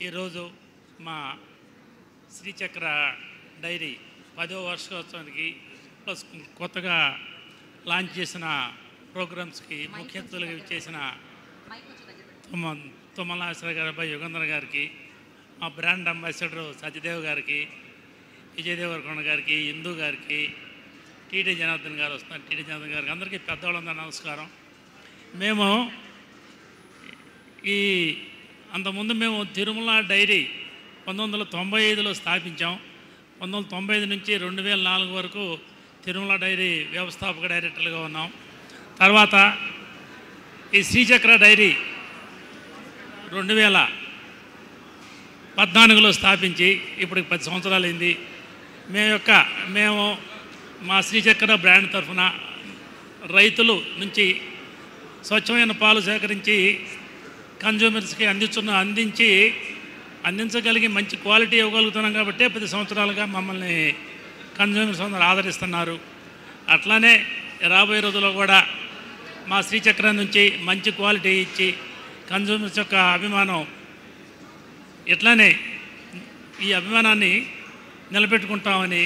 ఈరోజు మా శ్రీచక్ర డైరీ 10వ వార్షికోత్సవానికి ప్లస్ కొత్తగా లాంచ్ చేసిన ప్రోగ్రామ్స్కి ముఖ్య అతిథులుగా చేసిన తుమ్మల నాగేశ్వర గారి అబ్బాయి యుగంధర్ గారికి, మా బ్రాండ్ అంబాసిడర్ సత్యదేవ్ గారికి, విజయ్ దేవరకొండ గారికి, ఇందు గారికి, టీటీ జనార్దన్ గారు వస్తున్నారు, టీటీ జనార్దన్ గారికి, అందరికీ పెద్దవాళ్ళందరూ నమస్కారం. మేము అంతకుముందు మేము తిరుమల డైరీ 1995లో స్థాపించాం. 1995 నుంచి 2004 వరకు తిరుమల డైరీ వ్యవస్థాపక డైరెక్టర్లుగా ఉన్నాం. తర్వాత ఈ శ్రీచక్ర డైరీ 2014లో స్థాపించి ఇప్పటికి 10 సంవత్సరాలు అయింది. మేము మా శ్రీచక్ర బ్రాండ్ తరఫున రైతులు నుంచి స్వచ్ఛమైన పాలు సేకరించి కన్జ్యూమర్స్కి అందించగలిగి మంచి క్వాలిటీ ఇవ్వగలుగుతున్నాం కాబట్టి 10 సంవత్సరాలుగా మమ్మల్ని కన్జ్యూమర్స్ అందరూ ఆదరిస్తున్నారు. అట్లానే రాబోయే రోజుల్లో కూడా మా శ్రీచక్ర నుంచి మంచి క్వాలిటీ ఇచ్చి కన్జ్యూమర్స్ యొక్క అభిమానం ఇట్లానే ఈ అభిమానాన్ని నిలబెట్టుకుంటామని,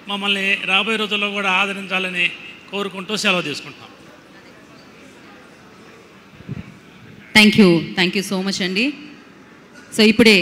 మమ్మల్ని రాబోయే రోజుల్లో కూడా ఆదరించాలని కోరుకుంటూ సెలవు తీసుకుంటాం. థ్యాంక్ యూ సో మచ్ అండి. సో ఇప్పుడే